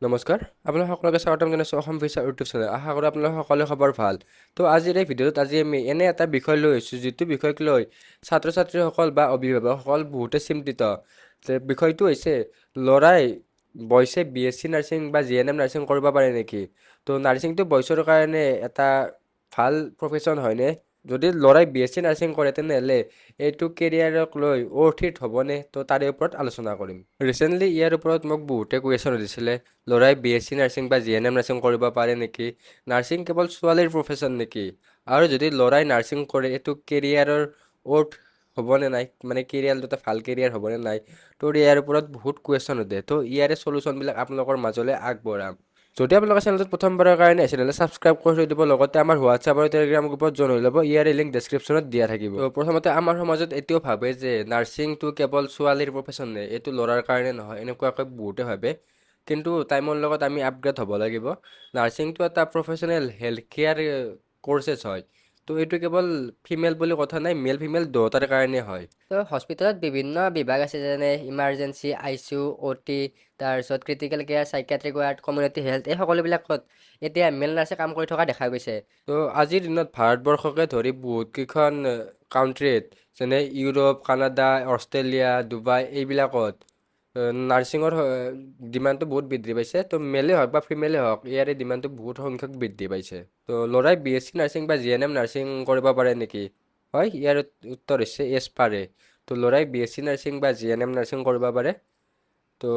নমস্কাৰ আপোনালোক সকলোকে স্বাগতম জনাইছোঁ অসম ভিছা ইউটিউব চেনেল। আশা কৰোঁ আপোনালোক সকলোৰে খবৰ ভাল। তো আজিৰ এই ভিডিঅ'টোত আমি এনে এটা বিষয় লৈ আহিছোঁ যিটো বিষয়ক লৈ ছাত্ৰ ছাত্ৰীসকল বা অভিভাৱকসকল বহুতে চিন্তিত। যে বিষয়টো হৈছে ল'ৰাই বয়ছে BSc নাৰ্ছিং বা GNM নাৰ্ছিং কৰিব পাৰে নেকি? তো নাৰ্ছিংটো বয়সৰ কাৰণে এটা ভাল প্ৰফেশ্যন হয়নে? যদি ল'ৰাই BSc নাৰ্ছিং কৰে তেনেহ'লে এইটো কেৰিয়াৰক লৈ অৰ্থিত হ'বনে? তো তাৰে ওপৰত আলোচনা কৰিম। ৰিচেণ্টলি ইয়াৰ ওপৰত মোক বহুতে কুৱেশ্যন সুধিছিলে। ল'ৰাই BSc নাৰ্ছিং বা GNM নাৰ্ছিং কৰিব পাৰে নেকি? নাৰ্ছিং কেৱল ছোৱালীৰ প্ৰফেশ্যন নেকি? আৰু যদি ল'ৰাই নাৰ্ছিং কৰে এইটো কেৰিয়াৰৰ অৰ্থ হ'বনে নাই? মানে কেৰিয়াৰটো এটা ভাল কেৰিয়াৰ হ'বনে নাই? তো ইয়াৰ ওপৰত বহুত কুৱেশ্যন সোধে। তো ইয়াৰে চলুচনবিলাক আপোনালোকৰ মাজলৈ আগবঢ়াম। যদি আপোনালোকে চেনেলটোত প্ৰথমবাৰৰ কাৰণে চেনেলটো ছাবস্ক্ৰাইব কৰি থৈ দিব, লগতে আমাৰ হোৱাটছআপ আৰু টেলিগ্ৰাম গ্ৰুপত জইন হৈ ল'ব। ইয়াৰে লিংক ডেছক্ৰিপশ্যনত দিয়া থাকিব। তো প্ৰথমতে আমাৰ সমাজত এতিয়াও ভাবে যে নাৰ্ছিংটো কেৱল ছোৱালীৰ প্ৰফেশ্যন নে, এইটো ল'ৰাৰ কাৰণে নহয়, এনেকুৱাকৈ বহুতে ভাবে। কিন্তু টাইমৰ লগত আমি আপগ্ৰেড হ'ব লাগিব। নাৰ্ছিংটো এটা প্ৰফেশ্যনেল হেল্থ কেয়াৰ কৰ্চেছ হয়। তো এইটো কেৱল ফিমেল বুলি কথা নাই, মেল ফিমেল দুয়োটাৰ কাৰণে হয়। তো হস্পিটেলত বিভিন্ন বিভাগ আছে যেনে ইমাৰ্জেঞ্চি, ICU, OT, তাৰপিছত critical care, psychiatric ward, community health, এই সকলোবিলাকত এতিয়া মেল নাৰ্ছে কাম কৰি থকা দেখা গৈছে। তো আজিৰ দিনত ভাৰতবৰ্ষকে ধৰি বহুত কেইখন কাউণ্ট্ৰিত যেনে ইউৰোপ, কানাডা, অষ্ট্ৰেলিয়া, ডুবাই এইবিলাকত নাৰ্ছিঙৰ ডিমাণ্ডটো বহুত বৃদ্ধি পাইছে। তো মেলে হওক বা ফিমেলে হওক ইয়াৰে ডিমাণ্ডটো বহুত সংখ্যক বৃদ্ধি পাইছে। তো ল'ৰাই BSc নাৰ্ছিং বা GNM নাৰ্ছিং কৰিব পাৰে নেকি? হয়, ইয়াৰ উত্তৰ হৈছে য়েছ পাৰে। তো ল'ৰাই BSc নাৰ্ছিং বা GNM নাৰ্ছিং কৰিব পাৰে। তো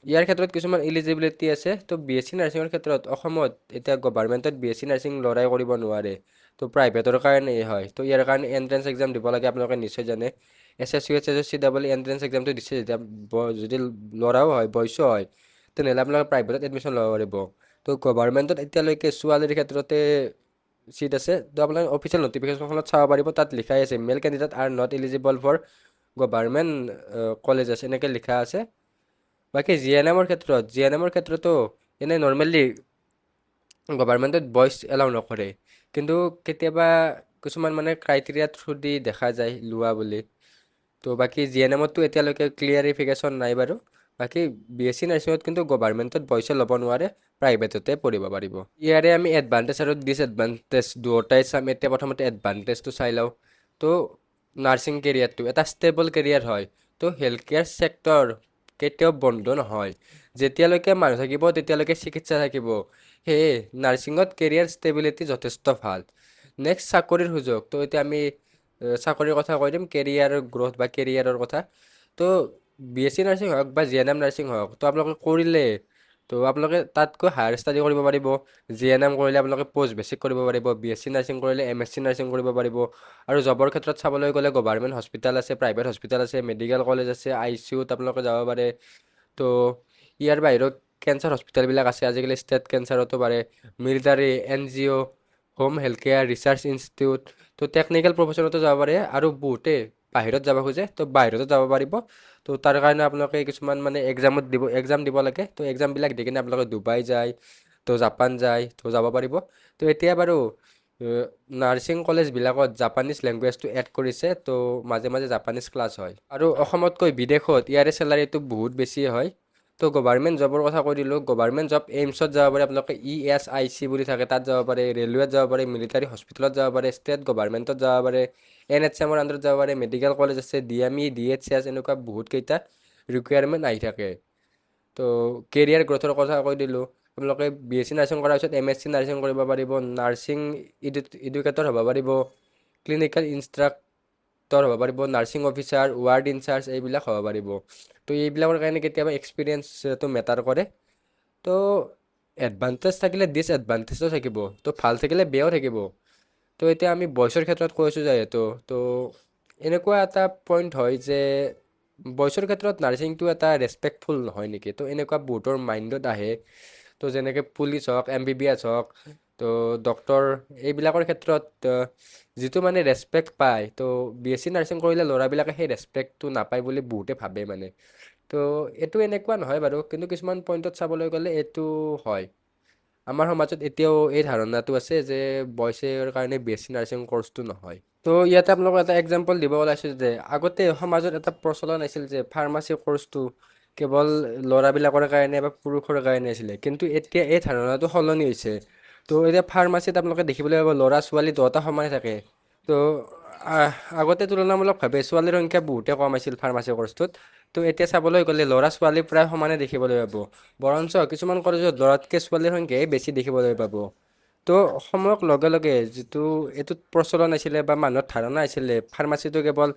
ইয়াৰ ক্ষেত্ৰত কিছুমান এলিজিবিলিটি আছে। তো BSc নাৰ্ছিঙৰ ক্ষেত্ৰত অসমত এতিয়া গভাৰ্মেণ্টত BSc নাৰ্ছিং ল'ৰাই কৰিব নোৱাৰে। তো প্ৰাইভেটৰ কাৰণে হয়। তো ইয়াৰ কাৰণে এণ্ট্ৰেঞ্চ এক্সাম দিব লাগে, আপোনালোকে নিশ্চয় জানে। SSC, HSC ডাবল এণ্ট্ৰেঞ্চ এক্সামটো দিছে যেতিয়া যদি ল'ৰাও হয় বয়সো হয় তেনেহ'লে আপোনালোকে প্ৰাইভেটত এডমিশ্যন ল'ব পাৰিব। তো গভাৰ্মেণ্টত এতিয়ালৈকে ছোৱালীৰ ক্ষেত্ৰতে চিট আছে। তো আপোনালোকে অফিচিয়েল নটিফিকেশ্যনখনত চাব পাৰিব, তাত লিখাই আছে male candidate are not eligible for government colleges এনেকৈ লিখা আছে। বাকী জি এন এমৰ ক্ষেত্ৰতো এনে নৰ্মেলি গভাৰ্মেণ্টত বইজ এলাউ নকৰে, কিন্তু কেতিয়াবা কিছুমান মানে ক্ৰাইটেৰিয়া থ্ৰু দি দেখা যায় লোৱা বুলি। তো বাকী GNMতো এতিয়ালৈকে ক্লিয়াৰিফিকেশ্যন নাই বাৰু। বাকী BSc নাৰ্ছিঙত কিন্তু গভাৰ্মেণ্টত বইছে ল'ব নোৱাৰে, প্ৰাইভেটতে পঢ়িব পাৰিব। ইয়াৰে আমি এডভান্টেজ আৰু ডিছএডভান্টেজ দুয়োটাই চাম। এতিয়া প্ৰথমতে এডভান্টেজটো চাই লওঁ। তো নাৰ্ছিং কেৰিয়াৰটো এটা ষ্টেবল কেৰিয়াৰ হয়। তো হেল্থ কেয়াৰ ছেক্টৰ কেতিয়াও বন্ধ নহয়। যেতিয়ালৈকে মানুহ থাকিব তেতিয়ালৈকে চিকিৎসা থাকিব। সেয়ে নাৰ্ছিঙত কেৰিয়াৰ ষ্টেবিলিটি যথেষ্ট ভাল। নেক্সট চাকৰিৰ সুযোগ। তো এতিয়া আমি চাকৰিৰ কথা কৈ দিম, কেৰিয়াৰৰ গ্ৰ'থ বা কেৰিয়াৰৰ কথা। তো BSc নাৰ্ছিং হওক বা GNM নাৰ্ছিং হওক, তো আপোনালোকে কৰিলে তো আপোনালোকে তাতকৈ হায়াৰ ষ্টাডি কৰিব পাৰিব। GNM কৰিলে আপোনালোকে পষ্ট বেছিক কৰিব পাৰিব, BSc নাৰ্ছিং কৰিলে MSc নাৰ্ছিং কৰিব পাৰিব। আৰু জবৰ ক্ষেত্ৰত চাবলৈ গ'লে গভাৰ্মেণ্ট হস্পিটেল আছে, প্ৰাইভেট হস্পিটেল আছে, মেডিকেল কলেজ আছে, ICUত আপোনালোকে যাব পাৰে। তো ইয়াৰ বাহিৰেও কেঞ্চাৰ হস্পিটেলবিলাক আছে, আজিকালি ষ্টেট কেঞ্চাৰতো পাৰে, military, NGO, home health care, research institute. তো টেকনিকেল প্ৰফেশ্যনতো যাব পাৰে, আৰু বহুতে বাহিৰত যাব খোজে তো বাহিৰতো যাব পাৰিব। তো তাৰ কাৰণে আপোনালোকে কিছুমান মানে এক্সাম দিব লাগে। তো এক্সামবিলাক দি কিনে আপোনালোকে ডুবাই যায়, তো জাপান যায়, তো যাব পাৰিব। তো এতিয়া বাৰু নাৰ্ছিং কলেজবিলাকত জাপানীজ লেংগুৱেজটো এড কৰিছে, তো মাজে মাজে জাপানীজ ক্লাছ হয়। আৰু অসমতকৈ বিদেশত ইয়াৰে চেলাৰীটো বহুত বেছি হয়। তো গভাৰ্মেণ্ট জবৰ কথা কৈ দিলোঁ। গভাৰ্মেণ্ট জব এইমছত যাব পাৰে আপোনালোকে, ESIC বুলি থাকে তাত যাব পাৰে, ৰেলৱেত যাব পাৰে, মিলিটাৰী হস্পিটেলত যাব পাৰে, ষ্টেট গভাৰ্মেণ্টত যাব পাৰে, NHMৰ আণ্ডাৰত যাব পাৰে, মেডিকেল কলেজ আছে, DME, DHCS এনেকুৱা বহুত কেইটা ৰিকুৱাৰমেণ্ট আহি থাকে। তো কেৰিয়াৰ গ্ৰথৰ কথা কৈ দিলোঁ। আপোনালোকে BSc নাৰ্ছিং কৰাৰ পিছত MSc নাৰ্ছিং কৰিব পাৰিব, নাৰ্ছিং এডুকেটৰ হ'ব পাৰিব, ক্লিনিকেল ইনষ্ট্ৰাক্টৰ হ'ব পাৰিব, নাৰ্ছিং অফিচাৰ, ৱাৰ্ড ইনচাৰ্জ এইবিলাক হ'ব পাৰিব। তো এইবিলাকৰ কাৰণে কেতিয়াবা এক্সপিৰিয়েঞ্চটো মেটাৰ কৰে। তো এডভান্টেজ থাকিলে ডিছএডভান্টেজো থাকিব, তো ভাল থাকিলে বেয়াও থাকিব। তো এতিয়া আমি বয়সৰ ক্ষেত্ৰত কৈ আছোঁ যিহেতু, তো এনেকুৱা এটা পইণ্ট হয় যে বয়সৰ ক্ষেত্ৰত নাৰ্ছিংটো এটা ৰেচপেক্টফুল নহয় নেকি? তো এনেকুৱা বহুতৰ মাইণ্ডত আহে। তো যেনেকৈ পুলিচ হওক, MBBS হওক, তো ডক্তৰ এইবিলাকৰ ক্ষেত্ৰত যিটো মানে ৰেচপেক্ট পায়, তো BSc নাৰ্ছিং কৰিলে ল'ৰাবিলাকে সেই ৰেচপেক্টটো নাপায় বুলি বহুতে ভাবে মানে। তো এইটো এনেকুৱা নহয় বাৰু, কিন্তু কিছুমান পইণ্টত চাবলৈ গ'লে এইটো হয়। আমাৰ সমাজত এতিয়াও এই ধাৰণাটো আছে যে বয়ছৰ কাৰণে BSc নাৰ্ছিং কৰ্চটো নহয়। তো ইয়াতে আপোনালোকক এটা এক্সাম্পল দিব ওলাইছোঁ যে আগতে সমাজত এটা প্ৰচলন আছিল যে ফাৰ্মাচী কৰ্চটো কেৱল ল'ৰাবিলাকৰ কাৰণে বা পুৰুষৰ কাৰণে আছিলে, কিন্তু এতিয়া এই ধাৰণাটো সলনি হৈছে। তো এতিয়া ফাৰ্মাচীত আপোনালোকে দেখিবলৈ পাব ল'ৰা ছোৱালী দুয়োটা সমানে থাকে। তো আগতে তুলনামূলকভাৱে ছোৱালীৰ সংখ্যা বহুতে কম আছিল ফাৰ্মাচী কৰ্চটোত। তো এতিয়া চাবলৈ গ'লে ল'ৰা ছোৱালী প্ৰায় সমানে দেখিবলৈ পাব, বৰঞ্চ কিছুমান কলেজত ল'ৰাতকৈ ছোৱালীৰ সংখ্যাই বেছি দেখিবলৈ পাব। তো সময়ৰ লগে লগে যিটো এইটোত প্ৰচলন আছিলে বা মানুহৰ ধাৰণা আছিলে ফাৰ্মাচীটো কেৱল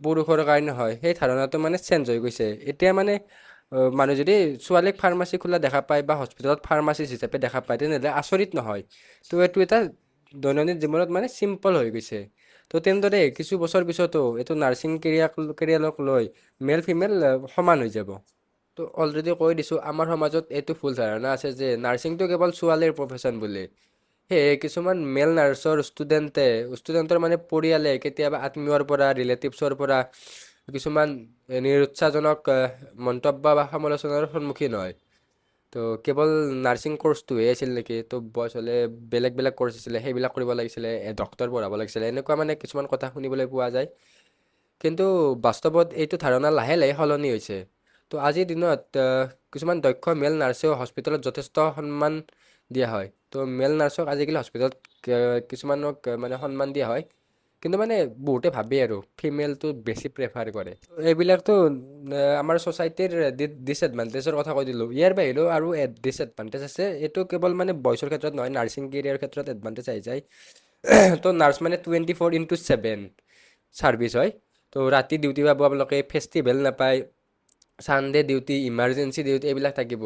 পুৰুষৰ কাৰণে হয়, সেই ধাৰণাটো মানে চেঞ্জ হৈ গৈছে। এতিয়া মানে মানুহ যদি ছোৱালীক ফাৰ্মাচী খোলা দেখা পায় বা হস্পিটেলত ফাৰ্মাচিষ্ট হিচাপে দেখা পায়, তেনেহ'লে আচৰিত নহয়। তো এইটো এটা দৈনন্দিন জীৱনত মানে চিম্পল হৈ গৈছে। তো তেনেদৰে কিছু বছৰ পিছতো এইটো নাৰ্ছিং কেৰিয়াৰক লৈ মেল ফিমেল সমান হৈ যাব। তো অলৰেডি কৈ দিছোঁ, আমাৰ সমাজত এইটো ভুল ধাৰণা আছে যে নাৰ্ছিংটো কেৱল ছোৱালীৰ প্ৰফেশ্যন বুলি। সেয়ে কিছুমান মেল নাৰ্ছৰ ষ্টুডেণ্টৰ মানে পৰিয়ালে কেতিয়াবা আত্মীয়ৰ পৰা ৰিলেটিভছৰ পৰা কিছুমান নিৰুৎসাহজনক মন্তব্য বা সমালোচনাৰ সন্মুখীন হয়। তো কেৱল নাৰ্ছিং কৰ্চটোহে আছিল নেকি, তো বয়ছ হ'লে বেলেগ বেলেগ কৰ্চ আছিলে সেইবিলাক কৰিব লাগিছিলে, ডক্তৰ পঢ়াব লাগিছিলে, এনেকুৱা মানে কিছুমান কথা শুনিবলৈ পোৱা যায়। কিন্তু বাস্তৱত এইটো ধাৰণা লাহে লাহে সলনি হৈছে। তো আজিৰ দিনত কিছুমান দক্ষ মেল নাৰ্ছেও হস্পিটেলত যথেষ্ট সন্মান দিয়া হয়। তো মেল নাৰ্ছক আজিকালি হস্পিটেলত কিছুমানক মানে সন্মান দিয়া হয়, কিন্তু মানে বহুতে ভাবে আৰু ফিমেলটো বেছি প্ৰেফাৰ কৰে। এইবিলাকতো আমাৰ ছ'চাইটিৰ ডিছএডভান্টেজৰ কথা কৈ দিলোঁ। ইয়াৰ বাহিৰেও আৰু ডিছএডভান্টেজ আছে। এইটো কেৱল মানে বয়ছৰ ক্ষেত্ৰত নহয়, নাৰ্ছিং কেৰিয়াৰৰ ক্ষেত্ৰত এডভান্টেজ আহি যায়। তো নাৰ্ছ মানে 24/7 ছাৰ্ভিচ হয়। তো ৰাতি ডিউটি পাব আপোনালোকে, ফেষ্টিভেল নাপায়, ছানডে ডিউটি, ইমাৰ্জেঞ্চি ডিউটি এইবিলাক থাকিব।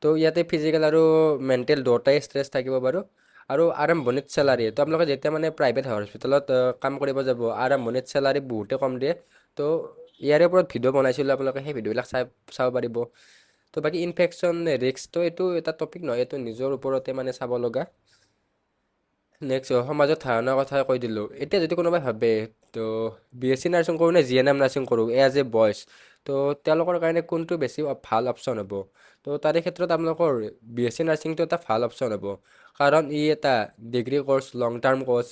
তো ইয়াতে ফিজিকেল আৰু মেণ্টেল দুয়োটাই ষ্ট্ৰেছ থাকিব বাৰু। আৰু আৰম্ভণিত চেলাৰী, তো আপোনালোকে যেতিয়া মানে প্ৰাইভেট হস্পিটেলত কাম কৰিব যাব, আৰম্ভণিত চেলাৰী বহুতে কম দিয়ে। তো ইয়াৰে ওপৰত ভিডিঅ' বনাইছিলোঁ, আপোনালোকে সেই ভিডিঅ'বিলাক চাব পাৰিব। তো বাকী ইনফেকশ্যন ৰিস্কটো এইটো এটা টপিক নহয়, এইটো নিজৰ ওপৰতে মানে চাব লগা। নেক্সট সমাজত ধাৰণাৰ কথা কৈ দিলোঁ। এতিয়া যদি কোনোবাই ভাবে তো BSc নাৰ্ছিং কৰোঁ নে GNM নাৰ্ছিং কৰোঁ এজ এ বইজ, তো তেওঁলোকৰ কাৰণে কোনটো বেছি ভাল অপশ্যন হ'ব? তো তাৰে ক্ষেত্ৰত আপোনালোকৰ BSc নাৰ্ছিংটো এটা ভাল অপশ্যন হ'ব, কাৰণ ই এটা ডিগ্ৰী কৰ্চ, লং টাৰ্ম কৰ্চ।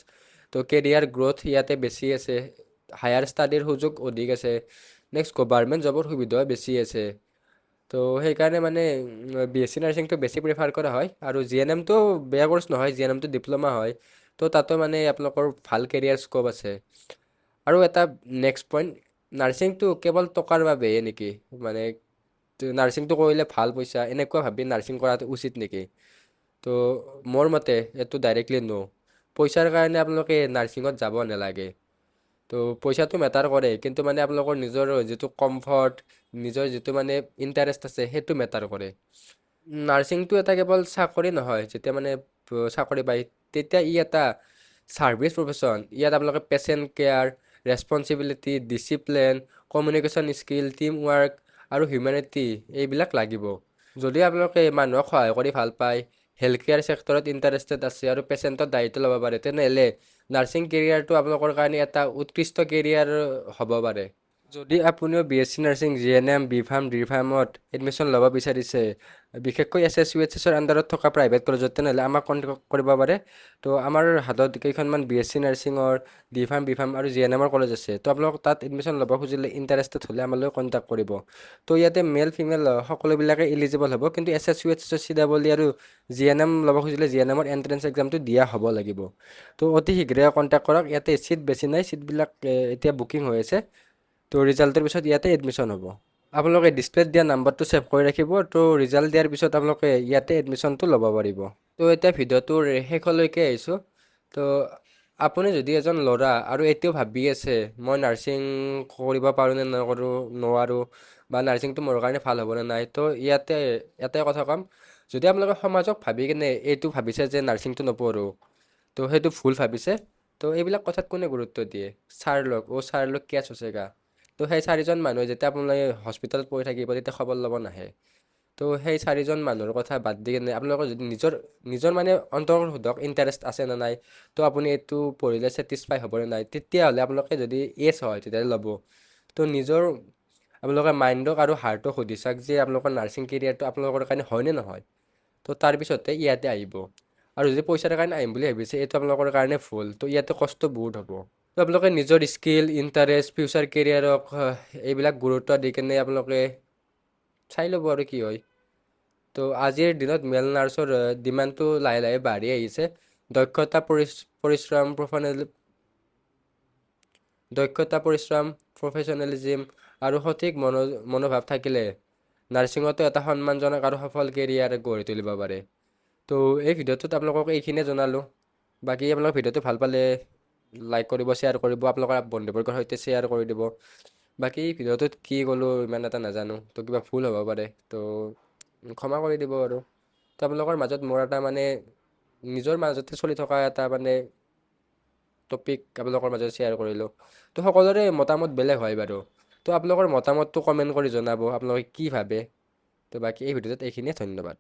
তো কেৰিয়াৰ গ্ৰ'থ ইয়াতে বেছি আছে, হায়াৰ ষ্টাডিৰ সুযোগ অধিক আছে, নেক্সট গভাৰ্ণমেণ্ট জবৰ সুবিধাও বেছি আছে। তো সেইকাৰণে মানে BSc নাৰ্ছিংটো বেছি প্ৰিফাৰ কৰা হয়। আৰু GNMটো বেয়া কৰ্চ নহয়, GNMটো ডিপ্ল'মা হয়। তো তাতো মানে আপোনালোকৰ ভাল কেৰিয়াৰ স্ক'প আছে। আৰু এটা নেক্সট পইণ্ট, নাৰ্ছিংটো কেৱল টকাৰ বাবেহে নেকি? মানে নাৰ্ছিংটো কৰিলে ভাল পইচা, এনেকুৱা ভাবি নাৰ্ছিং কৰাটো উচিত নেকি? তো মোৰ মতে এইটো ডাইৰেক্টলি ন'। পইচাৰ কাৰণে আপোনালোকে নাৰ্ছিঙত যাব নালাগে। তো পইচাটো মেটাৰ কৰে, কিন্তু মানে আপোনালোকৰ নিজৰ যিটো কমফৰ্ট, নিজৰ যিটো মানে ইণ্টাৰেষ্ট আছে, সেইটো মেটাৰ কৰে। নাৰ্ছিংটো এটা কেৱল চাকৰি নহয়, যেতিয়া মানে চাকৰি পায় তেতিয়া ই এটা ছাৰ্ভিচ প্ৰফেশ্যন। ইয়াত আপোনালোকে patient care, responsibility, discipline, communication skill, team work আৰু হিউমেনিটি এইবিলাক লাগিব। যদি আপোনালোকে মানুহক সহায় কৰি ভাল পায়, হেল্থ কেয়াৰ ছেক্টৰত ইণ্টাৰেষ্টেড আছে আৰু পেচেণ্টৰ দায়িত্ব ল'ব পাৰে, তেনেহ'লে নাৰ্ছিং কেৰিয়াৰটো আপোনালোকৰ কাৰণে এটা উৎকৃষ্ট কেৰিয়াৰ হ'ব পাৰে। যদি আপুনিও BSc নাৰ্ছিং, GNM, B.Pharm, D.Pharmত এডমিশ্যন ল'ব বিচাৰিছে, বিশেষকৈ SSUHSৰ আণ্ডাৰত থকা প্ৰাইভেট কলেজত, তেনেহ'লে আমাক কণ্টেক্ট কৰিব পাৰে। তো আমাৰ হাতত কেইখনমান BSc নাৰ্ছিঙৰ, D.Pharm, B.Pharm আৰু GNMৰ কলেজ আছে। তো আপোনালোক তাত এডমিশ্যন ল'ব খুজিলে, ইণ্টাৰেষ্টেড হ'লে আমালৈ কণ্টেক্ট কৰিব। তো ইয়াতে মেল ফিমেল সকলোবিলাকে এলিজিবল হ'ব, কিন্তু SSUHS, CEE আৰু GNM ল'ব খুজিলে GNMৰ এণ্ট্ৰেন্স এক্সামটো দিয়া হ'ব লাগিব। তো অতি শীঘ্ৰে কণ্টেক্ট কৰক। ইয়াতে চিট বেছি নাই, চিটবিলাক এতিয়া বুকিং হৈ আছে। তো ৰিজাল্টৰ পিছত ইয়াতে এডমিশ্যন হ'ব। আপোনালোকে ডিছপ্লেত দিয়া নাম্বাৰটো ছেভ কৰি ৰাখিব। তো ৰিজাল্ট দিয়াৰ পিছত আপোনালোকে ইয়াতে এডমিশ্যনটো ল'ব পাৰিব। তো এতিয়া ভিডিঅ'টোৰ শেষলৈকে আহিছোঁ। তো আপুনি যদি এজন ল'ৰা আৰু এতিয়াও ভাবি আছে মই নাৰ্ছিং কৰিব পাৰোঁ নে নোৱাৰোঁ, বা নাৰ্ছিংটো মোৰ কাৰণে ভাল হ'ব নে নাই, তো ইয়াতে কথা ক'ম। যদি আপোনালোকে সমাজক ভাবি কিনে এইটো ভাবিছে যে নাৰ্ছিংটো নপঢ়োঁ, তো সেইটো ভুল ভাবিছে। তো এইবিলাক কথাত কোনে গুৰুত্ব দিয়ে? চাৰ লোক কিয়া চচেগা। তো সেই চাৰিজন মানুহে যেতিয়া আপোনালোকে হস্পিটেলত পৰি থাকিব, তেতিয়া খবৰ ল'ব নাহে। তো সেই চাৰিজন মানুহৰ কথা বাদ দি কিনে আপোনালোকৰ যদি নিজৰ মানে অন্তৰত সোধক ইণ্টাৰেষ্ট আছে নে নাই, তো আপুনি এইটো পঢ়িলে ছেটিছফাই হ'ব নে নাই, তেতিয়াহ'লে আপোনালোকে যদি য়েছ হয় তেতিয়াহ'লে ল'ব। তো নিজৰ আপোনালোকে মাইণ্ডক আৰু হাৰ্টক সুধি চাওক যে আপোনালোকৰ নাৰ্ছিং কেৰিয়াৰটো আপোনালোকৰ কাৰণে হয় নে নহয়। তো তাৰপিছতে ইয়াতে আহিব। আৰু যদি পইচাৰ কাৰণে আহিম বুলি ভাবিছে, এইটো আপোনালোকৰ কাৰণে ভুল। তো ইয়াতে কষ্ট বহুত হ'ব। তো আপোনালোকে নিজৰ স্কিল, ইণ্টাৰেষ্ট, ফিউচাৰ কেৰিয়াৰক এইবিলাক গুৰুত্ব দি কেনে আপোনালোকে চাই ল'ব আৰু কি হয়। তো আজিৰ দিনত মেল নাৰ্ছৰ ডিমাণ্ডটো লাহে লাহে বাঢ়ি আহিছে। দক্ষতা পৰিশ্ৰম প্ৰফেচনেলিজিম আৰু সঠিক মনোভাৱ থাকিলে নাৰ্ছিঙতো এটা সন্মানজনক আৰু সফল কেৰিয়াৰ গঢ়ি তুলিব পাৰে। তো এই ভিডিঅ'টোত আপোনালোকক এইখিনিয়ে জনালোঁ। বাকী আপোনালোকৰ ভিডিঅ'টো ভাল পালে লাইক কৰিব, শ্বেয়াৰ কৰিব, আপোনালোকৰ বন্ধুবৰ্গৰ সৈতে শ্বেয়াৰ কৰি দিব। বাকী ভিডিঅ'টোত কি ক'লোঁ ইমান এটা নাজানো, তো কিবা ভুল হ'ব পাৰে, তো ক্ষমা কৰি দিব আৰু। তো আপোনালোকৰ মাজত মোৰ এটা মানে নিজৰ মাজতে চলি থকা এটা মানে টপিক আপোনালোকৰ মাজত শ্বেয়াৰ কৰিলোঁ। তো সকলোৰে মতামত বেলেগ হয় বাৰু। তো আপোনালোকৰ মতামতটো কমেণ্ট কৰি জনাব আপোনালোকে কি ভাবে। তো বাকী এই ভিডিঅ'টোত এইখিনিয়ে, ধন্যবাদ।